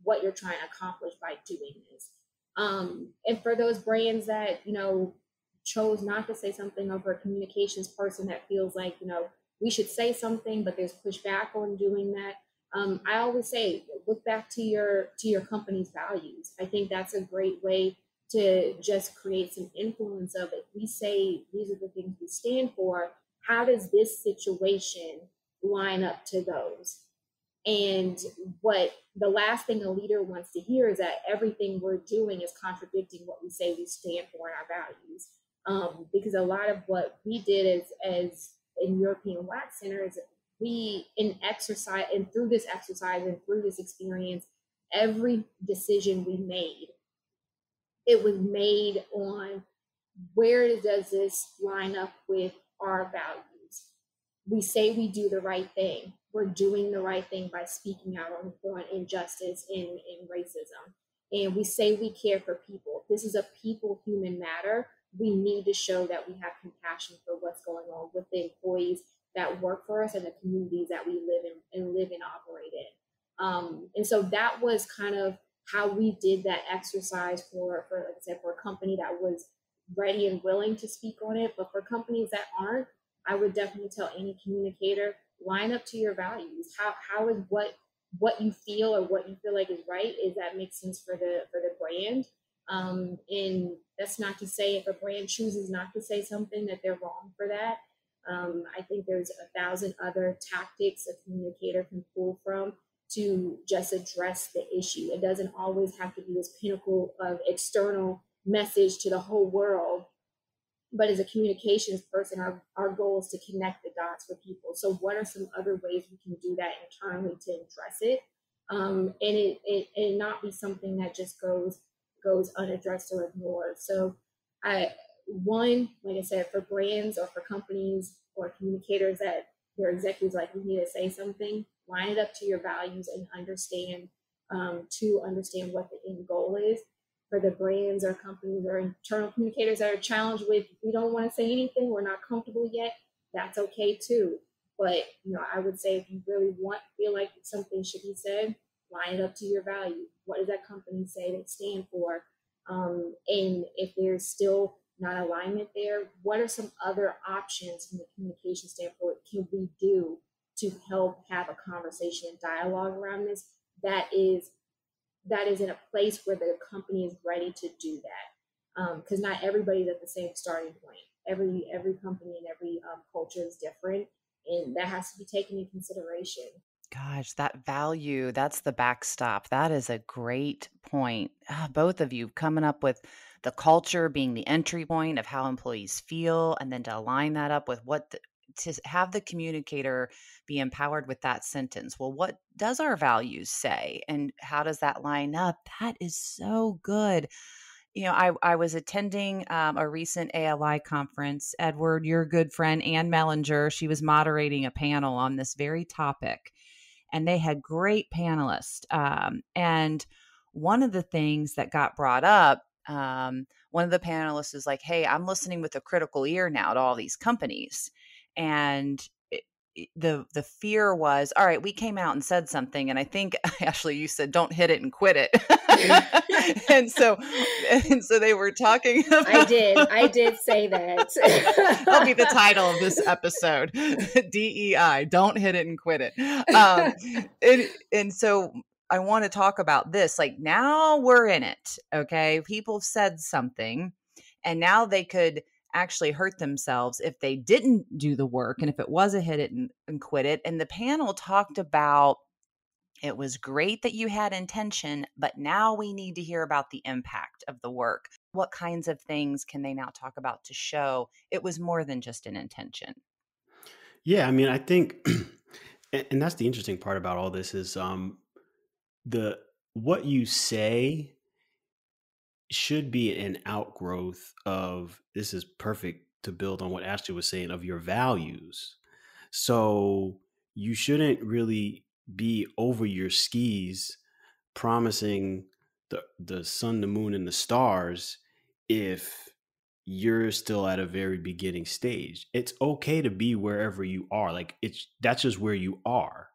S3: what you're trying to accomplish by doing this? And for those brands that, you know, chose not to say something, over a communications person that feels like, you know, we should say something, but there's pushback on doing that. I always say, look back to your company's values. I think that's a great way to just create some influence of it. We say these are the things we stand for. How does this situation line up to those? And what the last thing a leader wants to hear is that everything we're doing is contradicting what we say we stand for in our values. Because a lot of what we did as in European Wax Center is we, in exercise, and through this exercise and through this experience, every decision we made, it was made on, where does this line up with our values? We say we do the right thing. We're doing the right thing by speaking out on injustice and racism. And we say we care for people. This is a people human matter. We need to show that we have compassion for what's going on with the employees that work for us and the communities that we live and operate in. And so that was kind of how we did that exercise for, like I said, for a company that was ready and willing to speak on it. But for companies that aren't, I would definitely tell any communicator, line up to your values. How is what you feel, or what you feel like is right, is that makes sense for the brand. And that's not to say if a brand chooses not to say something that they're wrong for that. I think there's 1,000 other tactics a communicator can pull from to just address the issue. It doesn't always have to be this pinnacle of external message to the whole world. But as a communications person, our goal is to connect the dots for people. So what are some other ways we can do that internally to address it? And it not be something that just goes unaddressed or ignored. So like I said, for brands or for companies or communicators that their executives like, we need to say something, line it up to your values and understand what the end goal is. For the brands or companies or internal communicators that are challenged with, we don't want to say anything, we're not comfortable yet, that's okay too. But, I would say if you really feel like something should be said, line it up to your value. What does that company say they stand for? And if there's still not alignment there, what are some other options from the communication standpoint can we do to help have a conversation and dialogue around this that is in a place where the company is ready to do that? Because not everybody's at the same starting point. Every company and every culture is different, and that has to be taken into consideration.
S1: Gosh, that value, that's the backstop. That is a great point. Both of you coming up with the culture being the entry point of how employees feel, and then to align that up with to have the communicator be empowered with that sentence. Well, what does our values say? And how does that line up? That is so good. I was attending a recent ALI conference. Edward, your good friend, Ann Mellinger, she was moderating a panel on this very topic, and they had great panelists. And one of the things that got brought up, one of the panelists was like, "Hey, I'm listening with a critical ear now to all these companies," and the fear was, all right, we came out and said something, and I think Ashley, you said, "Don't hit it and quit it." and so and so they were talking about,
S3: I did say that.
S1: That'll be the title of this episode. DEI, don't hit it and quit it. And so I want to talk about this. Like, now we're in it. Okay. People said something, and now they could actually hurt themselves if they didn't do the work, and if it was a hit it and quit it. And the panel talked about, it was great that you had intention, but now we need to hear about the impact of the work. What kinds of things can they now talk about to show it was more than just an intention?
S2: Yeah, I mean, I think, and that's the interesting part about all this is the what you say should be an outgrowth of, this is perfect to build on what Ashley was saying, of your values. So you shouldn't really be over your skis promising the sun, the moon, and the stars if you're still at a very beginning stage. It's okay to be wherever you are. Like, that's just where you are.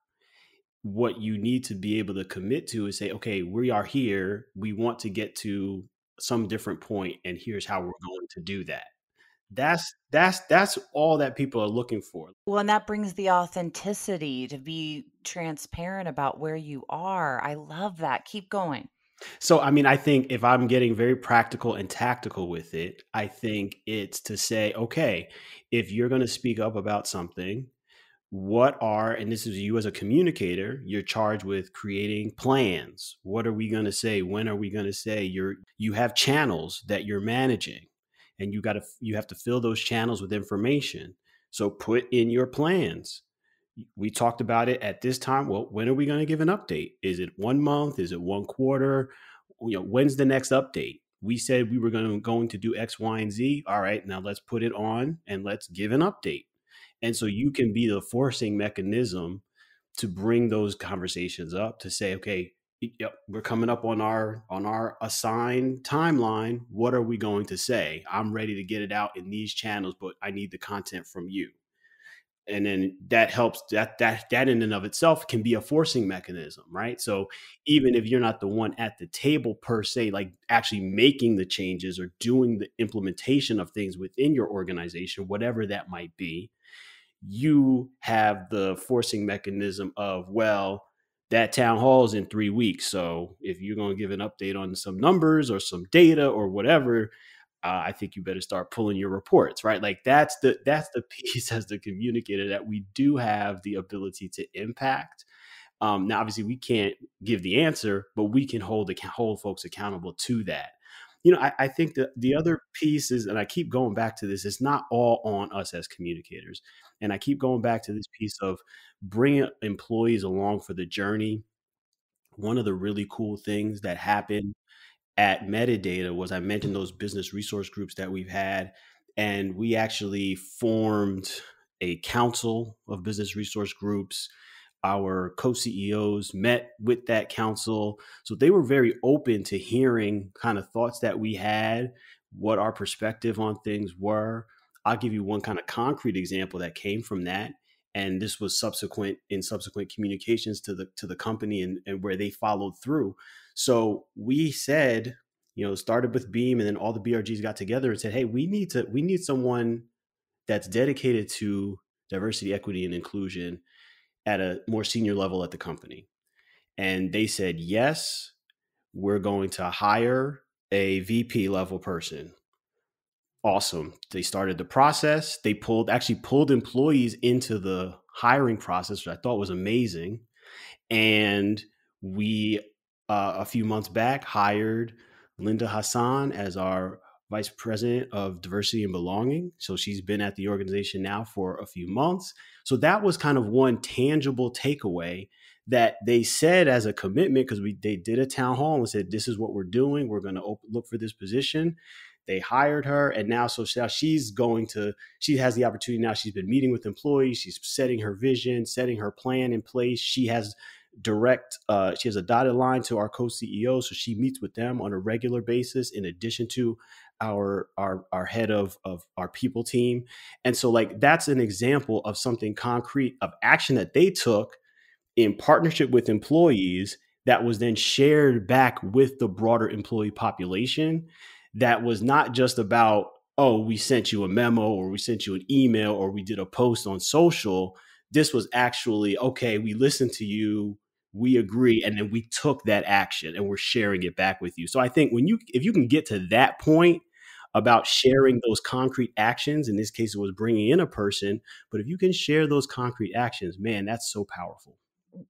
S2: What you need to be able to commit to is say, okay, we are here. We want to get to some different point, and here's how we're going to do that. That's all that people are looking for.
S1: Well, and that brings the authenticity to be transparent about where you are. I love that. Keep going.
S2: So, I mean, I think if I'm getting very practical and tactical with it, I think it's to say, okay, if you're going to speak up about something, and this is you as a communicator, you're charged with creating plans. What are we going to say? When are we going to say? You have channels that you're managing, and you have to fill those channels with information. So put in your plans. We talked about it at this time. Well, when are we going to give an update? Is it 1 month? Is it 1 quarter? When's the next update? We said we were going to do X, Y, and Z. All right, now let's put it on and let's give an update. And so you can be the forcing mechanism to bring those conversations up, to say, okay, yep, we're coming up on our assigned timeline. What are we going to say? I'm ready to get it out in these channels, but I need the content from you. And then that helps, that in and of itself can be a forcing mechanism, right? So even if you're not the one at the table per se, like actually making the changes or doing the implementation of things within your organization, whatever that might be, you have the forcing mechanism of, well, that town hall is in 3 weeks. So if you're going to give an update on some numbers or some data or whatever, I think you better start pulling your reports, right? Like that's the piece as the communicator that we do have the ability to impact. Now, obviously, we can't give the answer, but we can hold folks accountable to that. I think that the other piece is, and I keep going back to this, it's not all on us as communicators. And I keep going back to this piece of bringing employees along for the journey. One of the really cool things that happened at Metadata was, I mentioned those business resource groups that we've had, and we actually formed a council of business resource groups. Our co-CEOs met with that council. So they were very open to hearing kind of thoughts that we had, what our perspective on things were. I'll give you one kind of concrete example that came from that. And this was subsequent communications to the company, and where they followed through. So we said, started with Beam, and then all the BRGs got together and said, hey, we need someone that's dedicated to diversity, equity, and inclusion at a more senior level at the company. And they said, yes, we're going to hire a VP level person. Awesome. They started the process. They pulled employees into the hiring process, which I thought was amazing. And we, a few months back, hired Linda Hassan as our Vice President of Diversity and Belonging. So she's been at the organization now for a few months. So that was kind of one tangible takeaway that they said as a commitment, because they did a town hall and said, this is what we're doing. We're going to look for this position. They hired her, and now she has the opportunity now. She's been meeting with employees. She's setting her vision, setting her plan in place. She has a dotted line to our co-CEO, so she meets with them on a regular basis in addition to our head of our people team. And so that's an example of something concrete, of action that they took in partnership with employees that was then shared back with the broader employee population. That was not just about, oh, we sent you a memo, or we sent you an email, or we did a post on social. This was actually, okay, we listened to you, we agree, and then we took that action and we're sharing it back with you. So I think if you can get to that point about sharing those concrete actions, in this case, it was bringing in a person, but if you can share those concrete actions, man, that's so powerful.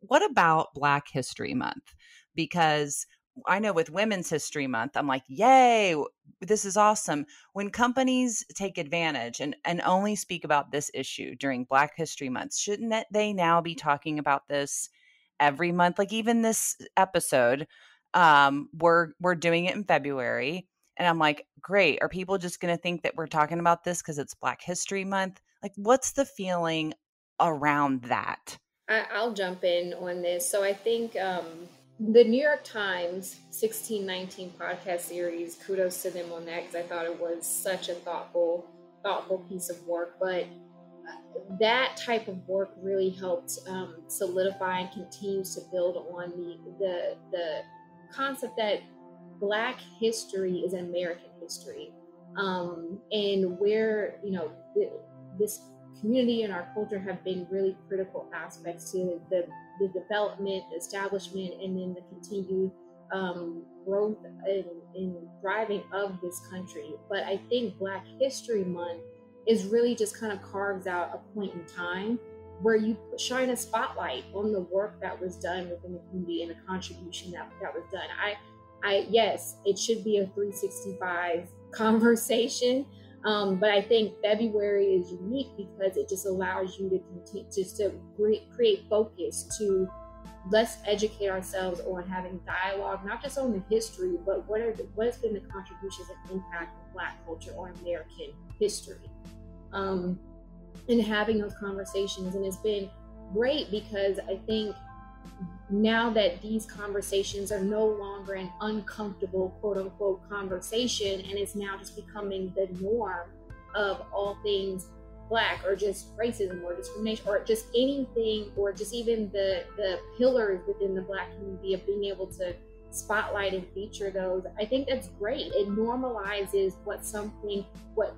S1: What about Black History Month? Because I know with Women's History Month, I'm like, yay, this is awesome. When companies take advantage and only speak about this issue during Black History Month, shouldn't they now be talking about this every month? Like even this episode, we're doing it in February. And I'm like, great. Are people just going to think that we're talking about this because it's Black History Month? Like, what's the feeling around that?
S3: I'll jump in on this. So I think the New York Times 1619 podcast series, kudos to them on that, because I thought it was such a thoughtful piece of work. But that type of work really helped solidify and continues to build on the concept that Black history is American history, and where this community and our culture have been really critical aspects to the development, the establishment, and then the continued growth and thriving of this country. But I think Black History Month is really just kind of carves out a point in time where you shine a spotlight on the work that was done within the community and the contribution that was done. Yes, it should be a 365 conversation. But I think February is unique because it just allows you to continue to create focus to let's educate ourselves on having dialogue, not just on the history, but what has been the contributions and impact of Black culture on American history, and having those conversations. And it's been great because I think now that these conversations are no longer an uncomfortable, quote unquote, conversation, and it's now just becoming the norm of all things Black, or just racism or discrimination, or just anything, or just even the pillars within the Black community, of being able to spotlight and feature those. I think that's great. It normalizes what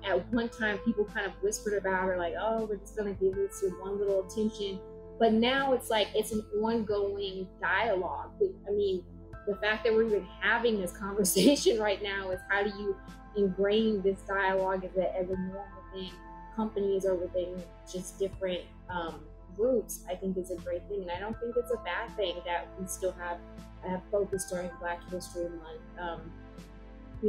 S3: at one time people kind of whispered about, or like, oh, we're just going to give this one little attention. But now it's like, it's an ongoing dialogue. I mean, the fact that we're even having this conversation right now is, how do you ingrain this dialogue as a norm within companies or within just different groups? I think is a great thing. And I don't think it's a bad thing that we still have focus during Black History Month.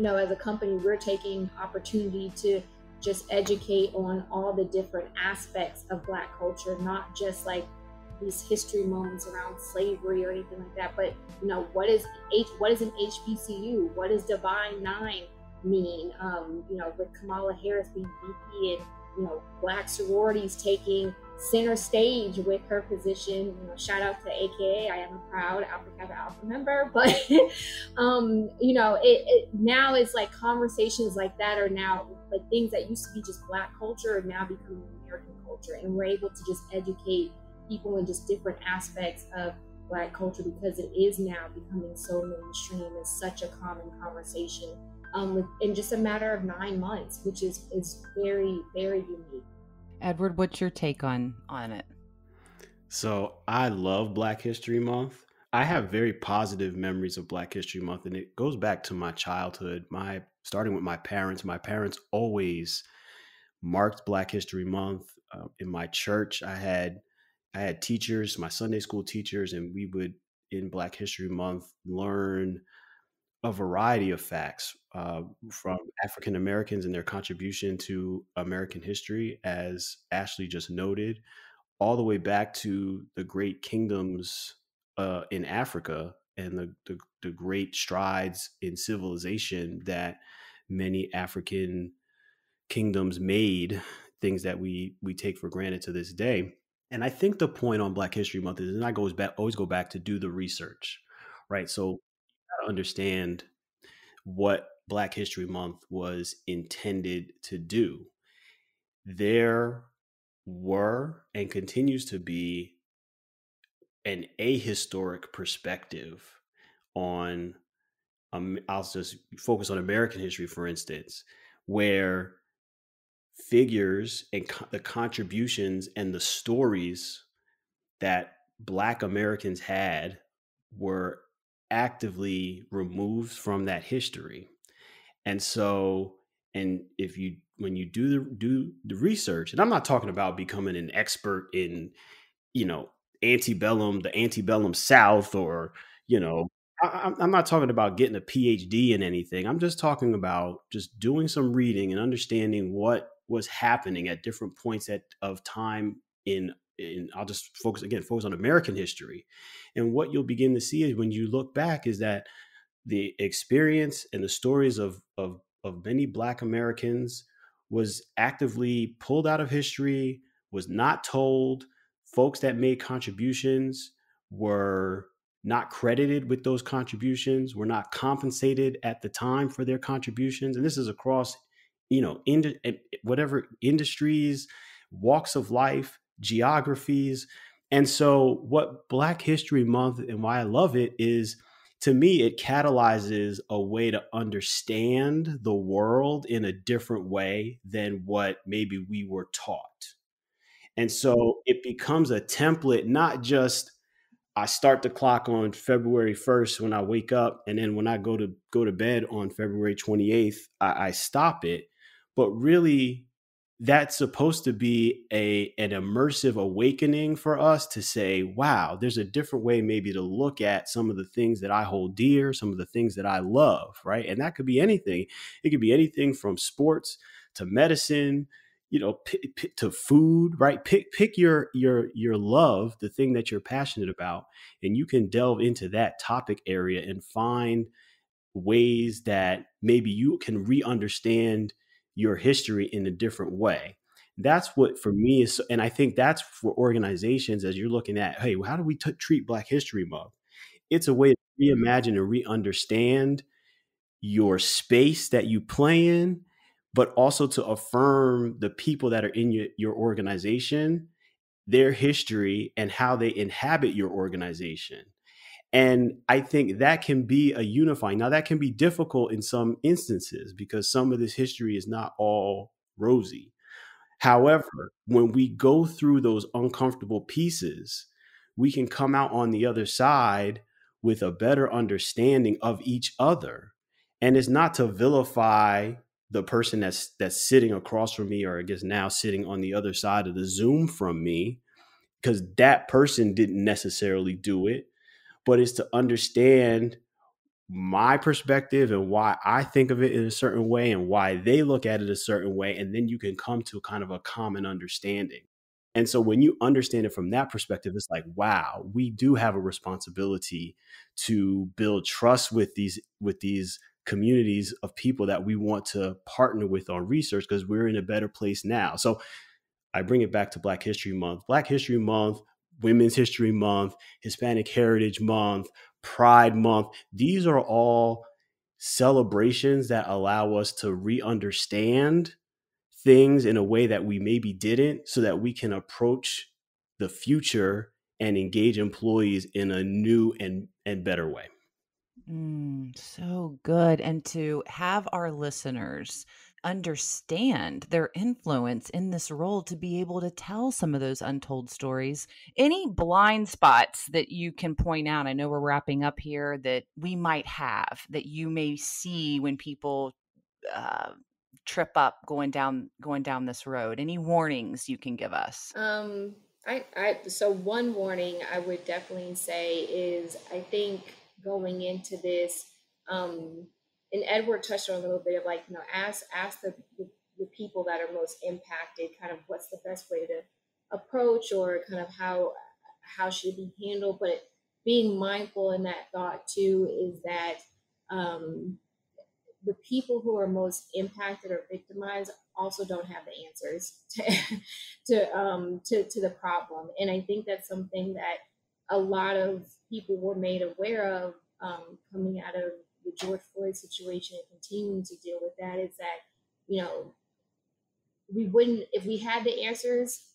S3: As a company, we're taking opportunity to just educate on all the different aspects of Black culture, not just like these history moments around slavery or anything like that, but what is an HBCU? What does Divine Nine mean? With Kamala Harris being VP, and Black sororities taking center stage with her position. Shout out to AKA, I am a proud Alpha Kappa Alpha member. But it now it's like conversations like that are now like things that used to be just Black culture are now becoming American culture. culture, and we're able to just educate people in just different aspects of Black culture, because it is now becoming so mainstream and such a common conversation, in just a matter of 9 months, which is very, very unique.
S1: Edward, what's your take on it?
S2: So I love Black History Month. I have very positive memories of Black History Month, and it goes back to my childhood. Starting with my parents. My parents always marked Black History Month. In my church, I had teachers, my Sunday school teachers, and we would in Black History Month learn a variety of facts from African Americans and their contribution to American history, as Ashley just noted, all the way back to the great kingdoms in Africa and the great strides in civilization that many African kingdoms made, things that we take for granted to this day. And I think the point on Black History Month is, and I always go back to do the research, right? So you gotta understand what Black History Month was intended to do. There were and continues to be an ahistoric perspective on, I'll just focus on American history, for instance, where figures and the contributions and the stories that Black Americans had were actively removed from that history. And so, and if you when you do the research, and I'm not talking about becoming an expert in, you know, the antebellum South, or, you know, I'm not talking about getting a PhD in anything. I'm just talking about just doing some reading and understanding what was happening at different points of time in I'll just focus on American history. And what you'll begin to see is, when you look back, is that the experience and the stories of many Black Americans was actively pulled out of history, was not told. Folks that made contributions were not credited with those contributions, were not compensated at the time for their contributions. And this is across, whatever industries, walks of life, geographies. And so, what Black History Month, and why I love it, is, to me, it catalyzes a way to understand the world in a different way than what maybe we were taught. And so it becomes a template, not just I start the clock on February 1st when I wake up, and then when I go to bed on February 28th, I stop it. But really, that's supposed to be an immersive awakening for us to say, wow, there's a different way maybe to look at some of the things that I hold dear, some of the things that I love, right? And that could be anything. It could be anything from sports to medicine, to food, right? Pick your love, the thing that you're passionate about, and you can delve into that topic area and find ways that maybe you can re-understand your history in a different way. That's what, for me, is, and I think that's for organizations, as you're looking at, hey, how do we treat Black History Month? It's a way to reimagine and re-understand your space that you play in, but also to affirm the people that are in your organization, their history, and how they inhabit your organization. And I think that can be a unifying. Now, that can be difficult in some instances because some of this history is not all rosy. However, when we go through those uncomfortable pieces, we can come out on the other side with a better understanding of each other. And it's not to vilify the person that's sitting across from me, or I guess now sitting on the other side of the Zoom from me, because that person didn't necessarily do it, but it's to understand my perspective and why I think of it in a certain way and why they look at it a certain way. And then you can come to kind of a common understanding. And so when you understand it from that perspective, it's like, wow, we do have a responsibility to build trust with these communities of people that we want to partner with on research, because we're in a better place now. So I bring it back to Black History Month. Black History Month, Women's History Month, Hispanic Heritage Month, Pride Month. These are all celebrations that allow us to re-understand things in a way that we maybe didn't, so that we can approach the future and engage employees in a new and better way.
S1: So good. And to have our listeners understand their influence in this role to be able to tell some of those untold stories. Any blind spots that you can point out? I know we're wrapping up here, that we might have, that you may see when people uh, trip up going down this road. Any warnings you can give us?
S3: So one warning I would definitely say is, I think going into this, and Edward touched on a little bit of, like, ask the people that are most impacted, kind of what's the best way to approach, or kind of how should it be handled. But being mindful in that thought too is that, um, the people who are most impacted or victimized also don't have the answers to the problem. And I think that's something that a lot of people were made aware of, coming out of the George Floyd situation and continuing to deal with that, is that, you know, we wouldn't, if we had the answers,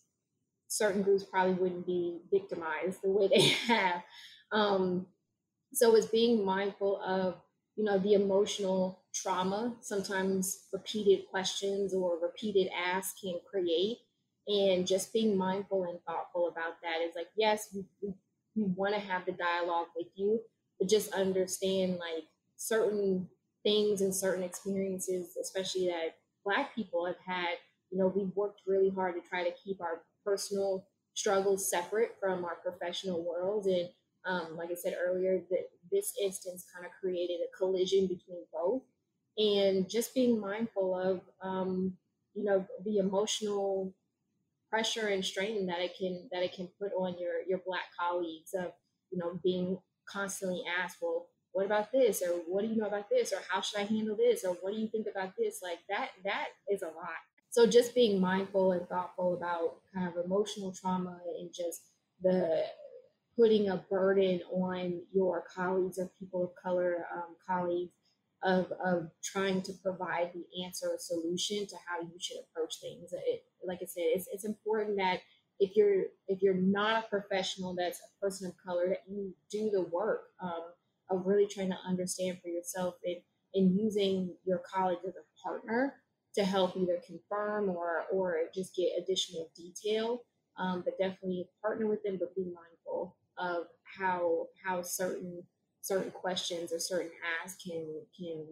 S3: certain groups probably wouldn't be victimized the way they have. Um, so it's being mindful of, the emotional trauma sometimes repeated questions or repeated asks can create, and just being mindful and thoughtful about that. Is like, yes, we want to have the dialogue with you, but just understand, like, certain things and certain experiences, especially that Black people have had. We've worked really hard to try to keep our personal struggles separate from our professional world. And like I said earlier, that this instance kind of created a collision between both. And just being mindful of, the emotional pressure and strain that it can put on your Black colleagues, of, being constantly asked, well, what about this, or what do you know about this, or how should I handle this, or what do you think about this? Like, that is a lot. So just being mindful and thoughtful about kind of emotional trauma, and just the putting a burden on your colleagues or people of color, colleagues, of trying to provide the answer or solution to how you should approach things. Like I said, it's important that if you're not a professional that's a person of color, that you do the work, of really trying to understand for yourself, and using your colleagues as a partner to help either confirm or just get additional detail. But definitely partner with them, but be mindful of how certain questions or certain asks can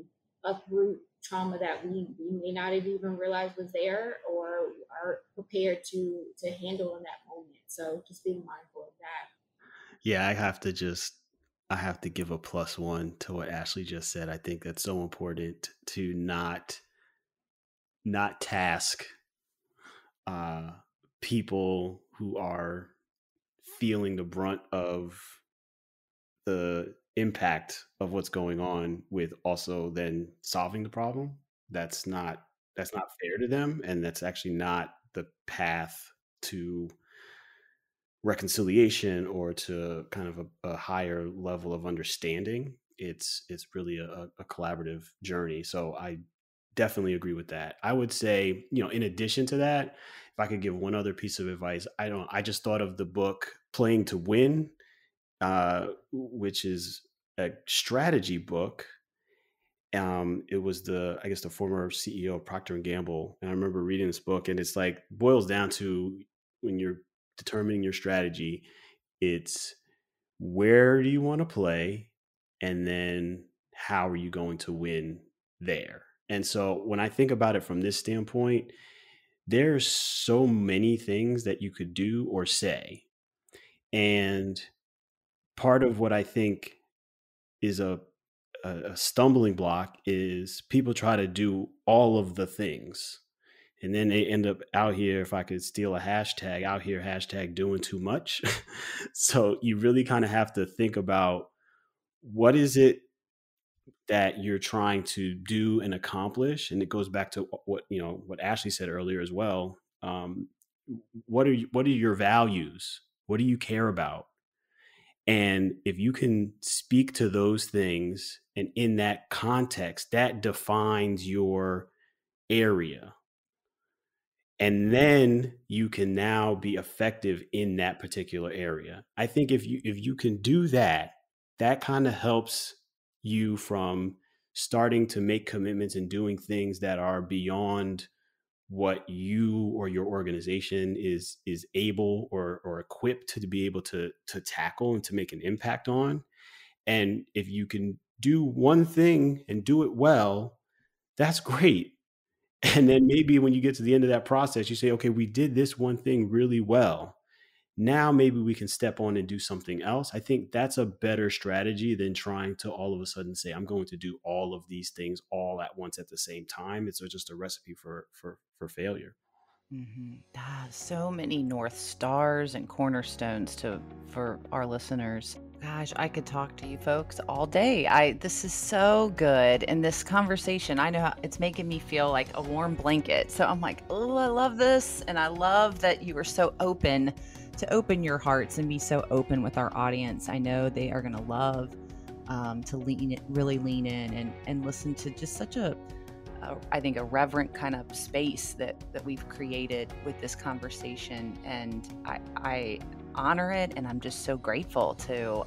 S3: uproot trauma that we may not have even realized was there, or are prepared to handle in that moment. So just being mindful of that.
S2: Yeah, I have to give a +1 to what Ashley just said. I think that's so important to not task uh, people who are feeling the brunt of the impact of what's going on, with also then solving the problem. That's not fair to them, and that's actually not the path to reconciliation or to kind of a higher level of understanding. It's really a collaborative journey. So I definitely agree with that. I would say, in addition to that, if I could give one other piece of advice, I just thought of the book Playing to Win, which is a strategy book. It was I guess the former CEO of Procter and Gamble, and I remember reading this book, and it's like boils down to, when you're determining your strategy, it's where do you want to play, and then how are you going to win there. And so when I think about it from this standpoint, there's so many things that you could do or say, and part of what I think is a stumbling block is people try to do all of the things, and then they end up out here, if I could steal a hashtag, out here hashtag doing too much. So you really kind of have to think about, what is it that you're trying to do and accomplish. And it goes back to what Ashley said earlier as well. What are your values? What do you care about? And if you can speak to those things, and in that context, that defines your area. And then you can now be effective in that particular area. I think if you can do that, that kind of helps you from starting to make commitments and doing things that are beyond what you or your organization is able or equipped to be able to tackle and to make an impact on. And if you can do one thing and do it well, that's great. And then maybe when you get to the end of that process, you say, okay, we did this one thing really well. Now maybe we can step on and do something else. I think that's a better strategy than trying to all of a sudden say, I'm going to do all of these things all at once at the same time. It's just a recipe for failure.
S1: So many North Stars and cornerstones for our listeners. Gosh, I could talk to you folks all day. This is so good. And this conversation, I know it's making me feel like a warm blanket. So I'm like, oh, I love this. And I love that you were so open to open your hearts and be so open with our audience. I know they are going to love to really lean in and listen to just such I think a reverent kind of space that we've created with this conversation. And I honor it. And I'm just so grateful to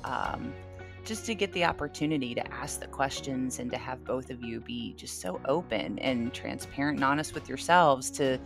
S1: just to get the opportunity to ask the questions and to have both of you be just so open and transparent and honest with yourselves to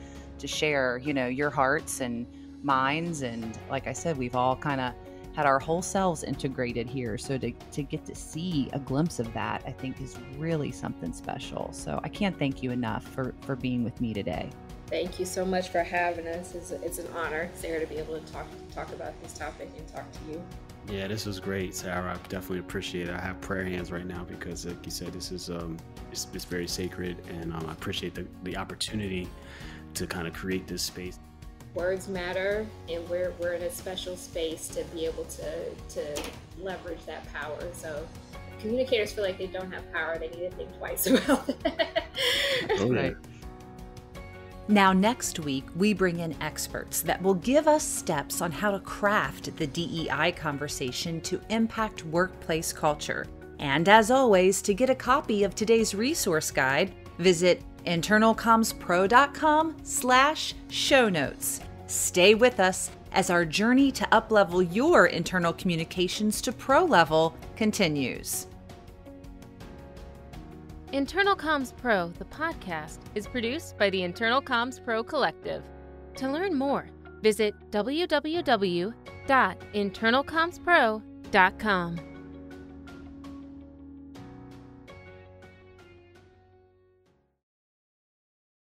S1: share, your hearts and minds. And like I said, we've all kind of had our whole selves integrated here. So to get to see a glimpse of that, I think is really something special. So I can't thank you enough for being with me today.
S3: Thank you so much for having us. It's an honor, Sarah, to be able to talk about this topic and talk to you.
S2: Yeah, this was great, Sarah. I definitely appreciate it. I have prayer hands right now because, like you said, this is it's very sacred, and I appreciate the opportunity to kind of create this space.
S3: Words matter, and we're in a special space to be able to leverage that power. So communicators feel like they don't have power, they need to think twice about it.
S2: Oh, yeah.
S1: Right. Now, next week, we bring in experts that will give us steps on how to craft the DEI conversation to impact workplace culture. And as always, to get a copy of today's resource guide, visit internalcommspro.com/show notes. Stay with us as our journey to uplevel your internal communications to pro level continues.
S4: Internal Comms Pro, the podcast, is produced by the Internal Comms Pro Collective. To learn more, visit www.internalcommspro.com.